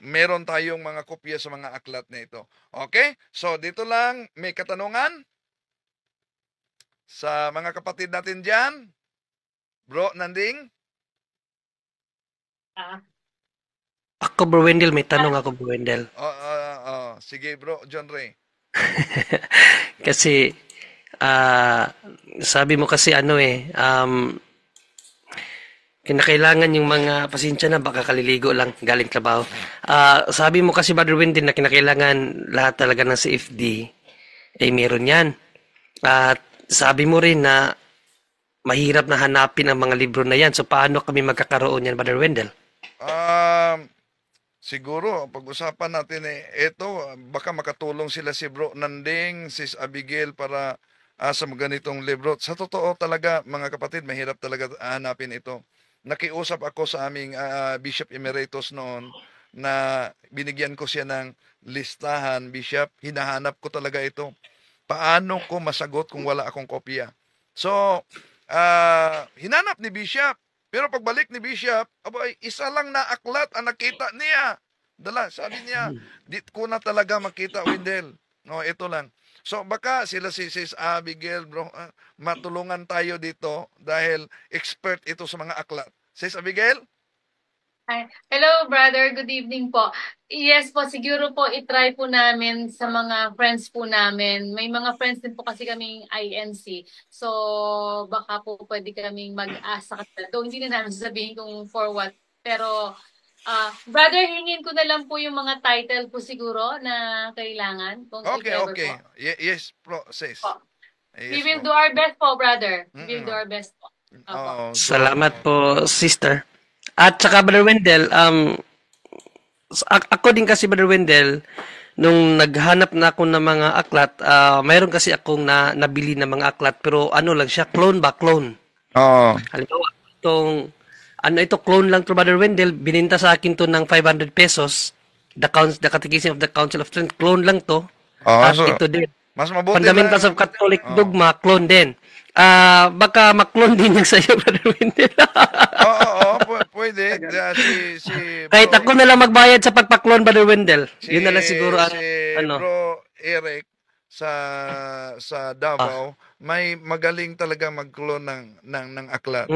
meron tayong mga kopya sa mga aklat na ito. Okay? So, dito lang, may katanungan sa mga kapatid natin dyan. Bro, Nanding? Ako, Bro Wendell, may tanong ako, Bro Wendell. Sige, bro, John Ray. Kasi, sabi mo kasi kinakailangan yung mga pasensya na baka kaliligo lang galing trabaho. Sabi mo kasi, Brother Wendell, na kinakailangan lahat talaga ng CFD meron yan. At sabi mo rin na mahirap na hanapin ang mga libro na yan. So, paano kami magkakaroon yan, Brother Wendell? Siguro, pag-usapan natin ito, baka makatulong sila si Bro Nanding, Sis Abigail para sa ganitong libro. Sa totoo talaga, mga kapatid, mahirap talaga hanapin ito. Nakiusap ako sa aming Bishop Emeritus noon na binigyan ko siya ng listahan, Bishop, hinahanap ko talaga ito. Paano ko masagot kung wala akong kopya? So, hinanap ni Bishop. Pero pagbalik ni Bishop, abay, isa lang na aklat ang nakita niya. Sabi niya, di ko na talaga makita, Wendell. No, ito lang. So baka sila si Sis Abigail, bro, matulungan tayo dito dahil expert ito sa mga aklat. Sis Abigail? Hi. Hello, brother. Good evening po. Yes po, siguro po itry po namin sa mga friends po namin. May mga friends din po kasi kaming INC. So, baka po pwede kaming mag-asa kanila. Though hindi na namin sasabihin kung for what. Pero, brother, hingin ko na lang po yung mga title po siguro na kailangan. Kung Okay. Po. Yes, bro, sis. Po. Yes, We will bro. do our best po, brother. We will do our best po. Opo. Salamat po, sister. At saka, Brother Wendell, ako din kasi, Brother Wendell, nung naghanap na ako ng mga aklat, mayroon kasi akong nabili na mga aklat, pero ano lang siya, clone. Oo. Halimbawa, ito, clone lang to, Brother Wendell, bininta sa akin to ng 500 pesos, the Catechism of the Council of Trent, clone lang to. At So, ito din, mas mabuti Fundamentals of Catholic Dogma, clone din. Baka maklone din yung sa'yo, Brother Wendell. Pwede. Kahit ako na lang magbayad sa pagpaklon, Brother Wendell. Yun na lang siguro ang Bro Eric sa Davao, may magaling talaga mag-clone ng aklat.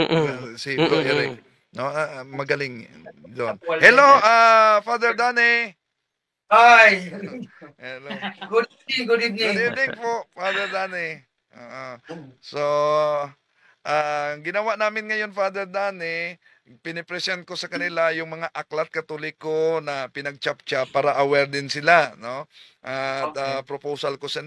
Si Bro Eric. No, magaling doon. Hello, Father Danny. Hi. Hello. Good evening. Good evening po, Father Danny. So, ginawa namin ngayon, Father Danny, pinipresent ko sa kanila yung mga aklat Katoliko na pinag-chap-chap para aware din sila, no? At proposal ko sa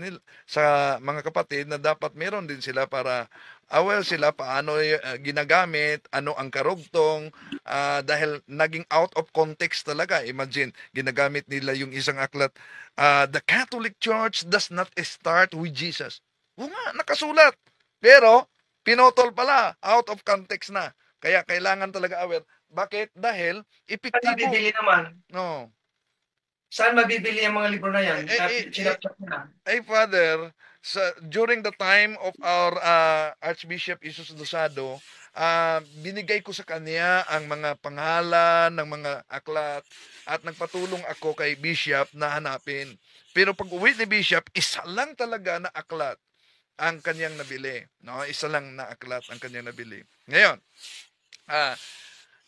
mga kapatid na dapat meron din sila para aware sila paano ginagamit, ano ang karugtong, dahil naging out of context talaga. Imagine, ginagamit nila yung isang aklat, the Catholic Church does not start with Jesus. Oo nga, nakasulat. Pero, pinotol pala, out of context na. Kaya kailangan talaga aware. Bakit? Dahil, epektibo. Saan mabibili naman? No. Saan mabibili ang mga libro na yan? Father, during the time of our Archbishop Jesus Dosado, binigay ko sa kanya ang mga pangalan ng mga aklat at nagpatulong ako kay Bishop na hanapin. Pero pag uwi ni Bishop, isa lang talaga na aklat ang kanyang nabili. No? Isa lang na aklat ang kanyang nabili. Ngayon,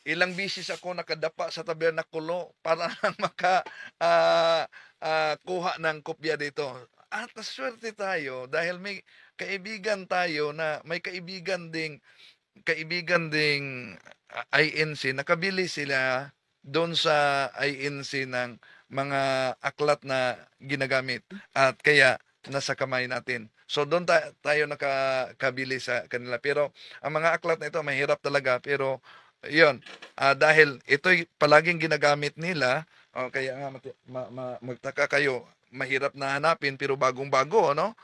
ilang bisis ako nakadapa sa tabernakulo para lang kuha ng kopya dito. At naswerte tayo dahil may kaibigan tayo na may kaibigan ding INC, nakabili sila doon sa INC ng mga aklat na ginagamit at kaya nasa kamay natin. So doon tayo nakabili sa kanila. Pero ang mga aklat na ito mahirap talaga, pero yun, dahil ito'y palaging ginagamit nila, kaya nga magtaka kayo, mahirap na hanapin pero bagong-bago, no?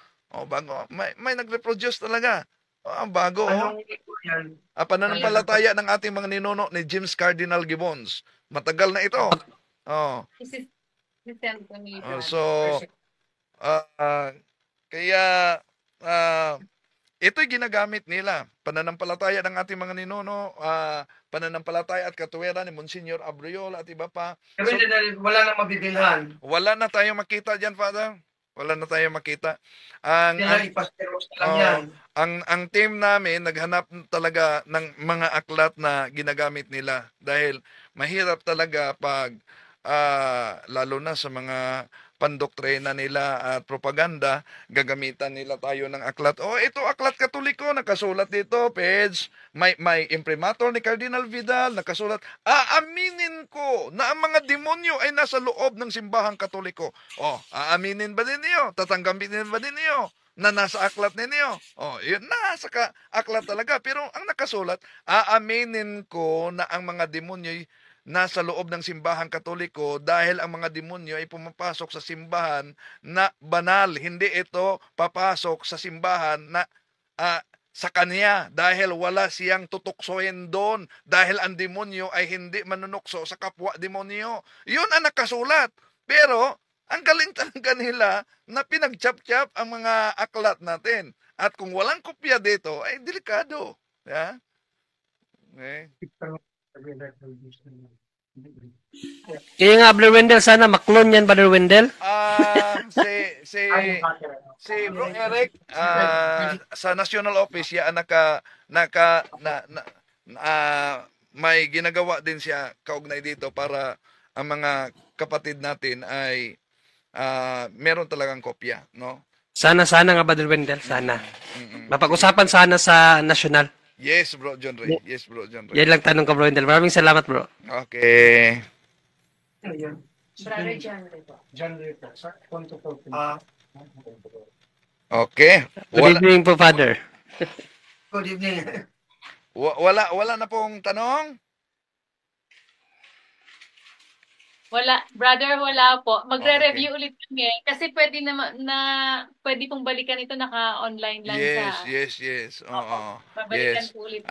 Bago. May nagreproduce talaga. Ang bago. Anong yan? Pananampalataya ng ating mga ninuno ni James Cardinal Gibbons. Matagal na ito. Kaya ito'y ginagamit nila. Pananampalataya ng ating mga ninuno, pananampalataya at katuwiran ni Monsignor Abriola at iba pa. Pero wala nang mabibilhan. Wala na tayong makita dyan, Father. Wala na tayong makita. Ang team namin naghanap talaga ng mga aklat na ginagamit nila dahil mahirap talaga pag lalo na sa mga pandoktrina nila at propaganda, gagamitan nila tayo ng aklat. Ito aklat Katoliko, nakasulat dito, page, may imprimatur ni Cardinal Vidal, nakasulat, aaminin ko na ang mga demonyo ay nasa loob ng simbahang Katoliko. Aaminin ba din niyo? Tatanggapin ba din niyo na nasa aklat ninyo? Yun, nasa aklat talaga. Pero ang nakasulat, aaminin ko na ang mga demonyo ay nasa loob ng simbahang Katoliko dahil ang mga demonyo ay pumapasok sa simbahan na banal. Hindi ito papasok sa simbahan na sa kanya dahil wala siyang tutuksoin doon dahil ang demonyo ay hindi manunukso sa kapwa demonyo. Yun ang nakasulat. Pero ang galing talaga nila na pinagchap-chap ang mga aklat natin. At kung walang kopya dito, ay delikado. Yeah? Okay. Kaya nga, Brother Wendell, sana maklon yan, Brother Wendell. Si Bro Eric, sa National Office, yan may ginagawa din siya kaugnay dito para ang mga kapatid natin ay meron talagang kopya, no? Sana nga, Brother Wendell, sana. Mapag-usapan sana sa national. Yes, Bro John Ray. Yes, Bro John Ray. Yan lang tanong ko, Bro Wendell. Maraming salamat, bro. Okay. Brother John Ray po. Okay. Good evening po, Father. Good evening. Wala na pong tanong? Wala, brother, wala po. Magre-review ulit kami kasi pwede pwede pong balikan ito naka-online lang sa. Yes. Oo. Babalikan po ulit.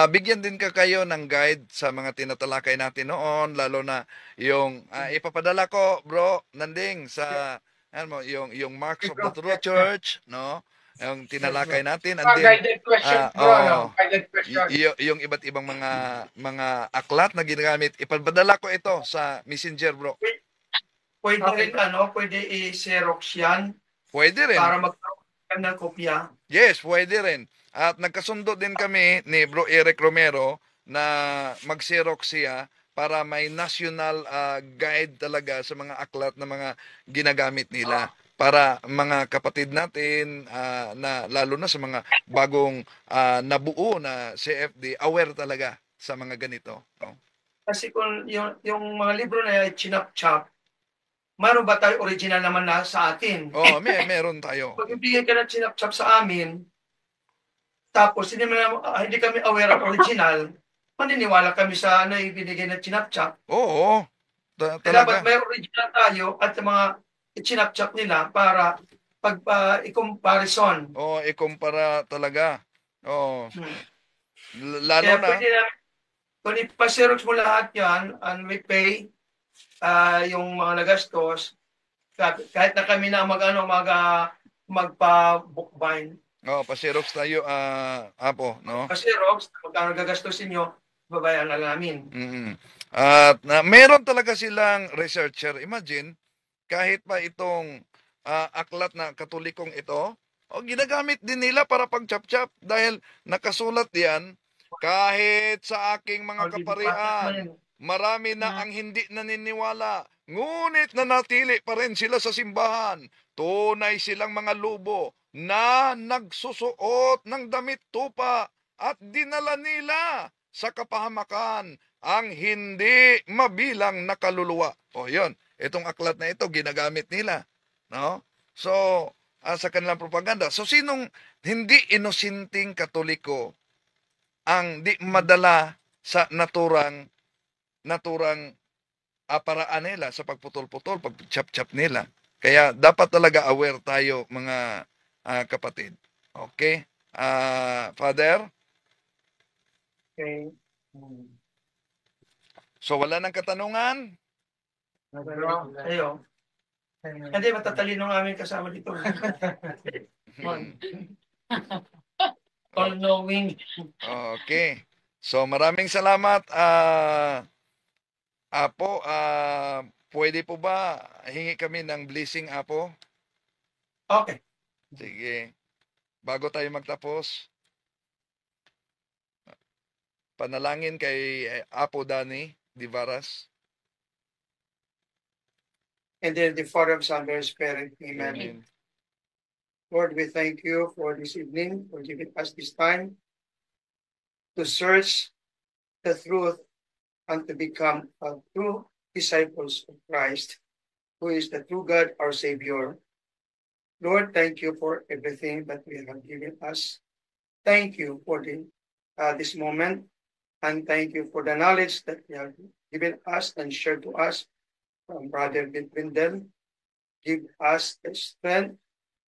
Bigyan din kayo ng guide sa mga tinatalakay natin noon, lalo na yung ipapadala ko, Bro Nanding, sa yung Marks of the True Church, no? Yung tinalakay natin, and then Guided question, bro. Guided question. yung iba't ibang mga aklat na ginagamit, ipadala ko ito sa Messenger, bro. Pwede rin pwede i-xerox yan Pwede rin. para magkaroon ng kopya. Yes, pwede rin. At nagkasundo din kami ni Bro Eric Romero na mag-xerox siya para may national guide talaga sa mga aklat na mga ginagamit nila. Para mga kapatid natin na lalo na sa mga bagong nabuo na CFD, aware talaga sa mga ganito. No? Kasi kung yung mga libro na yan, chinap-chap, mayroon ba tayo original naman na sa atin? Meron tayo. Pag ibigay ka ng chinap-chap sa amin, tapos hindi kami aware of original, maniniwala kami sa ibinigay na chinap-chap. Oo. Dapat may original tayo at mga chinap-chap nila para i-comparison. I-kumpara talaga. Lalo na. Kung ipa-xerox mo lahat yan and we pay yung mga nagastos, kahit na kami na magpa-bookbind, Pa-Xerox tayo, Apo, no? Kasi Rox, magkano gagastusin nyo, babayan na namin. At meron talaga silang researcher. Imagine, kahit pa itong aklat na katolikong ito, ginagamit din nila para pag-chap-chap dahil nakasulat yan, kahit sa aking mga kaparian, marami na ang hindi naniniwala, ngunit nanatili pa rin sila sa simbahan. Tunay silang mga lubo na nagsusuot ng damit tupa at dinala nila sa kapahamakan ang hindi mabilang na kaluluwa. Yun. Itong aklat na ito, ginagamit nila. No? So, sa kanilang propaganda. So, sinong hindi inosinting Katoliko ang di madala sa naturang paraan nila sa pagputol-putol, pag-chap-chap nila. Kaya dapat talaga aware tayo, mga kapatid. Okay? Father? Okay. So, wala nang katanungan? Ayo. Hindi, matatalino ng aming kasama dito. All-knowing. Okay. So, maraming salamat. Apo, pwede po ba hingi kami ng blessing, Apo? Okay. Sige. Bago tayo magtapos, panalangin kay Apo Danny Divaras. And then the Father, Son, and Spirit. Amen. Amen. Lord, we thank you for this evening, for giving us this time to search the truth and to become true disciples of Christ, who is the true God, our Savior. Lord, thank you for everything that you have given us. Thank you for this moment, and thank you for the knowledge that you have given us and shared to us from Brother Wendell. Give us the strength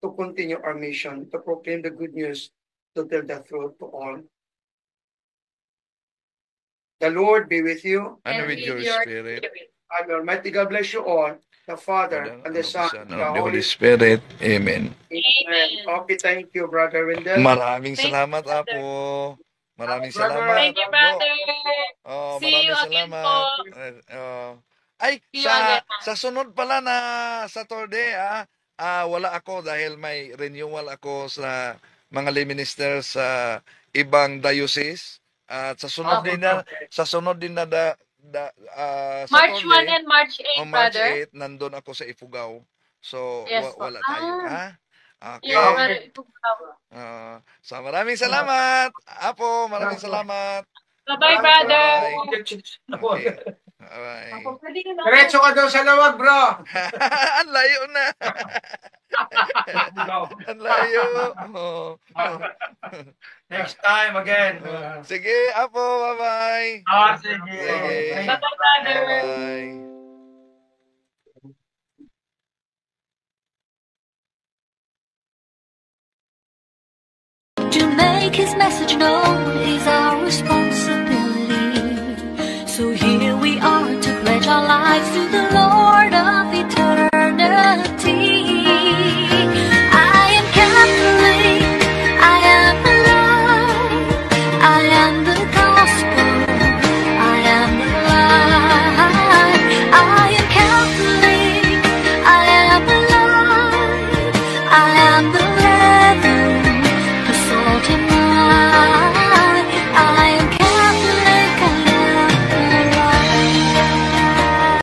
to continue our mission, to proclaim the good news, to tell the truth to all. The Lord be with you. And with your spirit. And Almighty God bless you all, the Father, and the Son, and the Holy Spirit. Amen. Amen. Okay, thank you, Brother Wendell. Maraming salamat, Apo. Maraming salamat. Thank you, brother. See you maraming again salamat. Sa sunod pala na Saturday, wala ako dahil may renewal ako sa mga lay minister sa ibang diocese. At sa sunod din na March Saturday, 1 and March 8, March brother. 8, nandun ako sa Ifugao. So, Yes, wala tayo, ha? Okay. Yes, brother. So, maraming salamat. Apo, maraming salamat. Bye-bye, brother. Okay. Bye. Diretso ka daw sa lawag, bro. Ang layo na. Ang layo. Next time again. Sige, Apo, bye-bye. Sige. Sige. Bye-bye, brother. Bye-bye. To make his message known is our responsibility. So here we are to pledge our lives to the Lord.